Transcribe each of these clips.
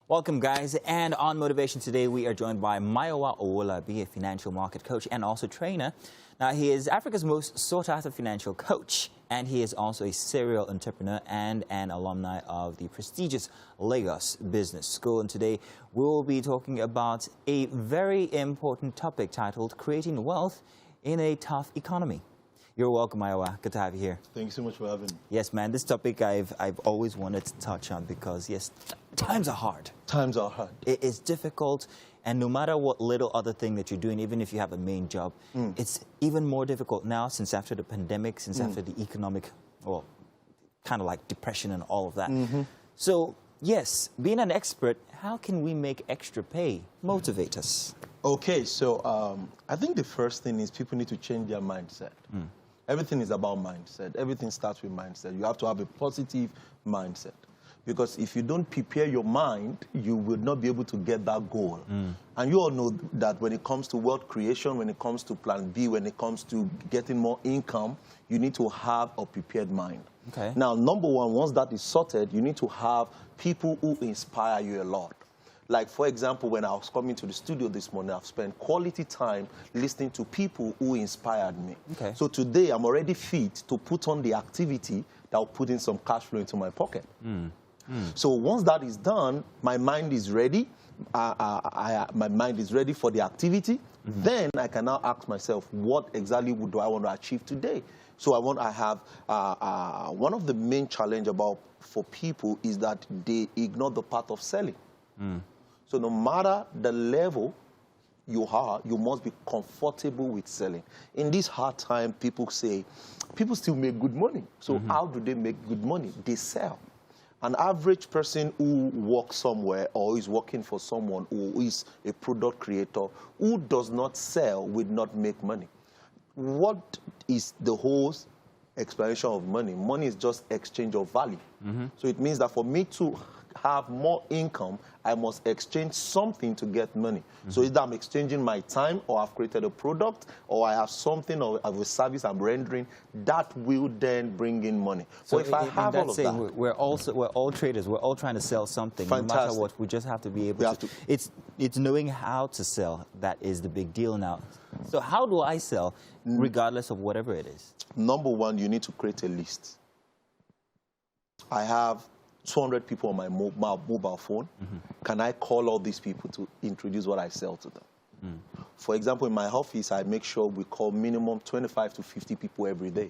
Welcome, guys. And on Motivation today, we are joined by Mayowa Owolabi, a financial market coach and also trainer. Now, he is Africa's most sought-after financial coach, and he is also a serial entrepreneur and an alumni of the prestigious Lagos Business School. And today, we will be talking about a very important topic titled Creating Wealth in a Tough Economy. You're welcome, Mayowa. Good to have you here. Thank you so much for having me. Yes, man. This topic I've always wanted to touch on because, yes, times are hard. Times are hard. It is difficult, and no matter what little other thing that you're doing, even if you have a main job, it's even more difficult now since after the pandemic, since after the economic, well, kind of like depression and all of that. So, yes, being an expert, how can we make extra pay motivate us? Okay, so I think the first thing is people need to change their mindset. Everything is about mindset. Everything starts with mindset. You have to have a positive mindset. Because if you don't prepare your mind, you will not be able to get that goal. And you all know that when it comes to wealth creation, when it comes to plan B, when it comes to getting more income, you need to have a prepared mind. Okay. Now, number one, once that is sorted, you need to have people who inspire you a lot. Like, for example, when I was coming to the studio this morning, I've spent quality time listening to people who inspired me. Okay. So today, I'm already fit to put on the activity that will put in some cash flow into my pocket. So once that is done, my mind is ready. My mind is ready for the activity. Then I can now ask myself, what exactly do I want to achieve today? So I have one of the main challenge for people is that they ignore the part of selling. So no matter the level you are, you must be comfortable with selling. In this hard time, people say, people still make good money. So how do they make good money? They sell. An average person who works somewhere or is working for someone who is a product creator who does not sell will not make money. What is the whole explanation of money? Money is just exchange of value. So it means that for me to have more income, I must exchange something to get money. So either I'm exchanging my time, or I've created a product, or I have something, or I have a service I'm rendering, that will then bring in money. So if I have all of that, we're all traders. We're all trying to sell something. Fantastic. No matter what, we just have to be able to. It's knowing how to sell that is the big deal now. So how do I sell, regardless of whatever it is? Number one, you need to create a list. I have 200 people on my mobile phone. Can I call all these people to introduce what I sell to them? For example, in my office, I make sure we call minimum 25 to 50 people every day.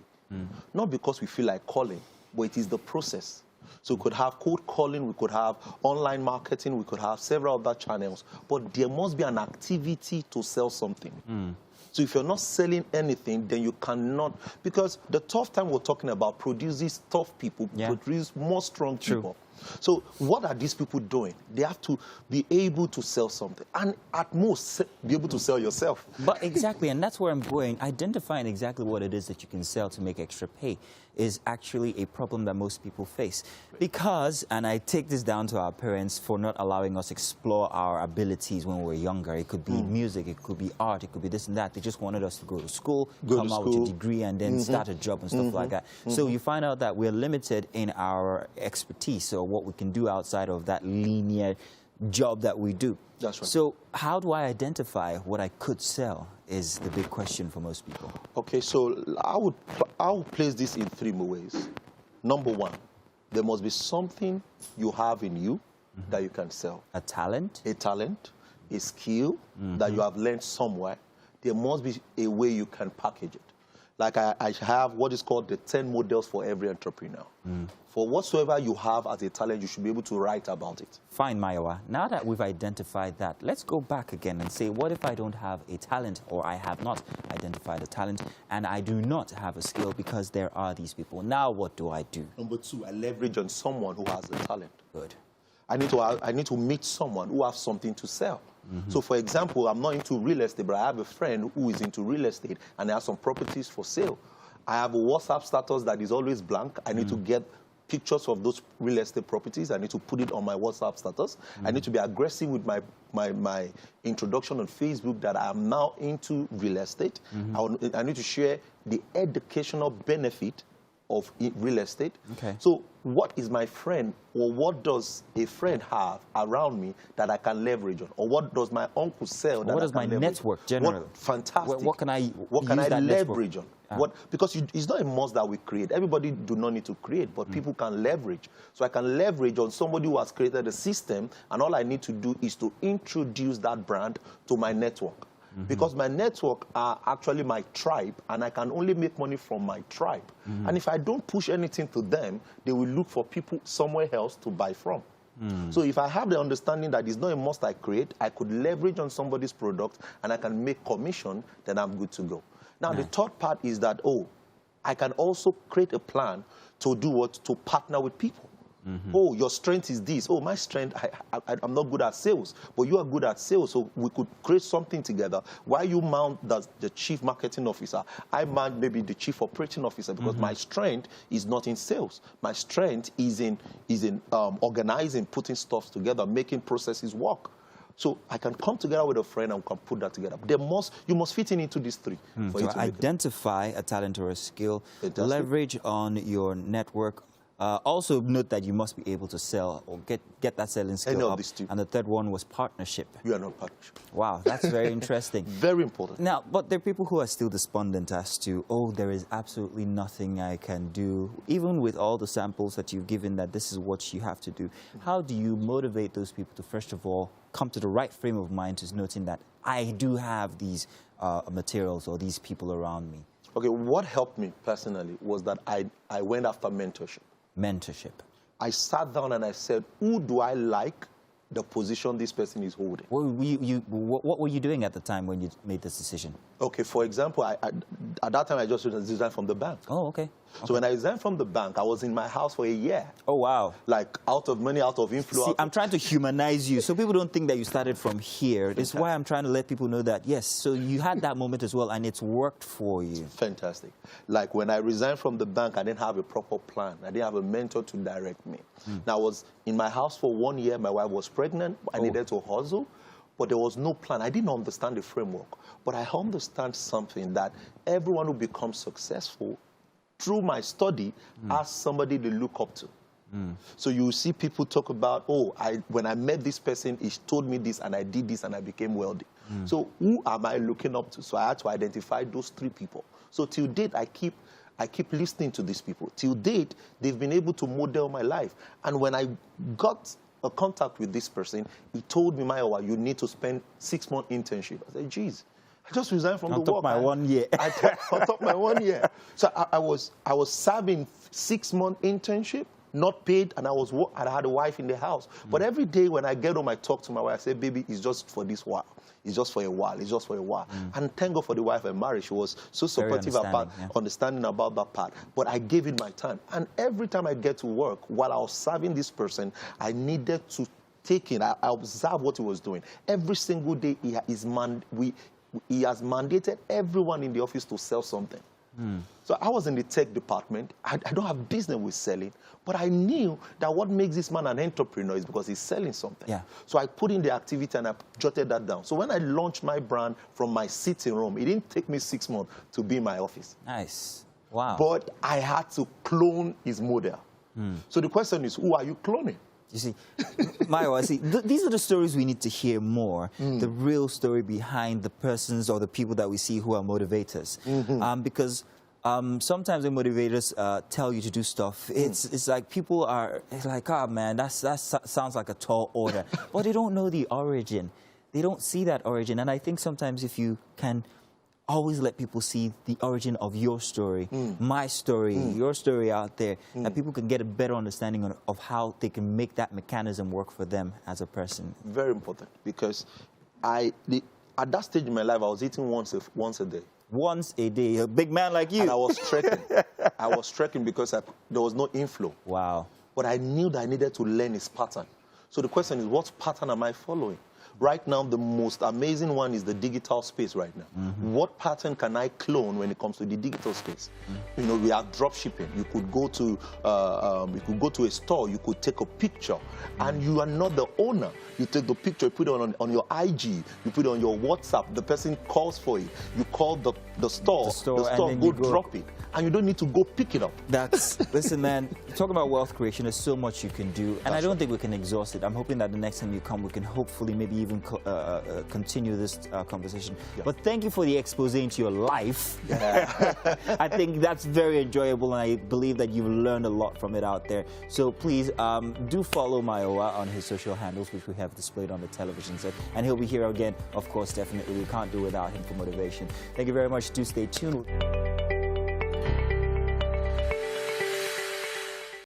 Not because we feel like calling, but it is the process. So we could have cold calling, we could have online marketing, we could have several other channels, but there must be an activity to sell something. So if you're not selling anything, then you cannot, because the tough time we're talking about produces tough people, produce more strong people. So what are these people doing? They have to be able to sell something, and at most, be able to sell yourself. But exactly, and that's where I'm going. Identifying exactly what it is that you can sell to make extra pay is actually a problem that most people face. Because, and I take this down to our parents for not allowing us explore our abilities when we were younger. It could be music, it could be art, it could be this and that. They just wanted us to go to school, come out with a degree, and then start a job and stuff like that. So you find out that we're limited in our expertise, so what we can do outside of that linear job that we do. That's right. So how do I identify what I could sell is the big question for most people. Okay, so I would place this in three ways. Number one, there must be something you have in you that you can sell. A talent? A talent, a skill that you have learned somewhere. There must be a way you can package it. Like I have what is called the 10 models for every entrepreneur. For whatsoever you have as a talent, you should be able to write about it. Fine, Mayowa. Now that we've identified that, let's go back again and say, what if I don't have a talent, or I have not identified a talent, and I do not have a skill because there are these people? Now what do I do? Number two, I leverage on someone who has the talent. Good. I need to meet someone who has something to sell. So, for example, I'm not into real estate, but I have a friend who is into real estate and has some properties for sale. I have a WhatsApp status that is always blank. I need to get pictures of those real estate properties. I need to put it on my WhatsApp status. I need to be aggressive with my introduction on Facebook that I am now into real estate. I need to share the educational benefit of real estate. Okay. So what is my friend, or what does a friend have around me that I can leverage on? Or what does my uncle sell that what I is can my leverage network on? generally? Fantastic. What can I What can use I that leverage network? on? Because it's not a must that we create. Everybody do not need to create, but people can leverage. So I can leverage on somebody who has created a system, and all I need to do is to introduce that brand to my network. Because my network are actually my tribe, and I can only make money from my tribe. And if I don't push anything to them, they will look for people somewhere else to buy from. So if I have the understanding that it's not a must I create, I could leverage on somebody's product and I can make commission, then I'm good to go. Now, the third part is that, I can also create a plan to do what? To partner with people. Oh, your strength is this. Oh, my strength, I'm not good at sales, but you are good at sales, so we could create something together. While you mount the chief marketing officer, I mount maybe the chief operating officer, because my strength is not in sales. My strength is in organizing, putting stuff together, making processes work. So I can come together with a friend and we can put that together. You must fit into these three. For you to Identify a talent or a skill, leverage on your network. Also note that you must be able to sell or get that selling skill up. And the third one was partnership. You are not partnership. Wow, that's very interesting. Very important. Now, but there are people who are still despondent as to, there is absolutely nothing I can do, even with all the samples that you've given that this is what you have to do. How do you motivate those people to, first of all, come to the right frame of mind to noting that I do have these materials or these people around me? Okay, what helped me personally was that I went after mentorship. Mentorship. I sat down and I said, who do I like the position this person is holding? What were you doing at the time when you made this decision? Okay, for example, at that time I just resigned from the bank. Oh, okay. So when I resigned from the bank, I was in my house for a year. Oh, wow. Like out of money, out of influence. See, I'm trying to humanize you so people don't think that you started from here. This is why I'm trying to let people know that, yes, so you had that moment as well and it's worked for you. Fantastic. Like when I resigned from the bank, I didn't have a proper plan. I didn't have a mentor to direct me. Now I was in my house for 1 year. My wife was pregnant. I needed to hustle. But there was no plan. I didn't understand the framework. But I understand something, that everyone who becomes successful through my study has somebody to look up to. So you see people talk about, when I met this person, he told me this, and I did this, and I became wealthy. So who am I looking up to? So I had to identify those three people. So till date, I keep listening to these people. Till date, they've been able to model my life. And when I got a contact with this person, he told me, Mayowa, you need to spend 6-month internship. I said, geez, I just resigned from the work. On top my 1 year. On top my 1 year. So I was serving 6-month internship, not paid, and I had a wife in the house. But every day when I get home, I talk to my wife. I say, baby, it's just for this while. It's just for a while. It's just for a while. And thank God for the wife I married. She was so supportive about understanding about that part. But I gave it my time. And every time I get to work, while I was serving this person, I needed to take in. I observed what he was doing. Every single day, he has mandated everyone in the office to sell something. So I was in the tech department. I don't have business with selling, but I knew that what makes this man an entrepreneur is because he's selling something. Yeah. So I put in the activity and I jotted that down. So when I launched my brand from my sitting room, it didn't take me 6 months to be in my office. Nice. Wow. But I had to clone his model. So the question is, who are you cloning? You see, Mayowa, these are the stories we need to hear more, the real story behind the persons or the people that we see who are motivators. Because sometimes the motivators tell you to do stuff. It's like people are like, oh, man, that sounds like a tall order. But they don't know the origin. They don't see that origin. And I think sometimes if you can always let people see the origin of your story, my story, your story out there, that people can get a better understanding of how they can make that mechanism work for them as a person. Very important, because at that stage in my life, I was eating once a day. Once a day, a big man like you. And I was trekking. I was trekking because there was no inflow. Wow. But I knew that I needed to learn his pattern. So the question is, what pattern am I following? Right now, the most amazing one is the digital space right now. What pattern can I clone when it comes to the digital space? You know, we are drop shipping. You could go to a store, you could take a picture, and you are not the owner. You take the picture, you put it on your IG, you put it on your WhatsApp, the person calls for it. You call the store go drop it, and you don't need to go pick it up. Listen, man, talking about wealth creation, there's so much you can do, and I don't think we can exhaust it. I'm hoping that the next time you come, we can hopefully maybe even continue this conversation. Yeah. But thank you for the expose into your life. Yeah. I think that's very enjoyable, and I believe that you've learned a lot from it out there. So please do follow Mayowa on his social handles, which we have displayed on the television set, and he'll be here again, of course, definitely. We can't do without him for motivation. Thank you very much. Do stay tuned.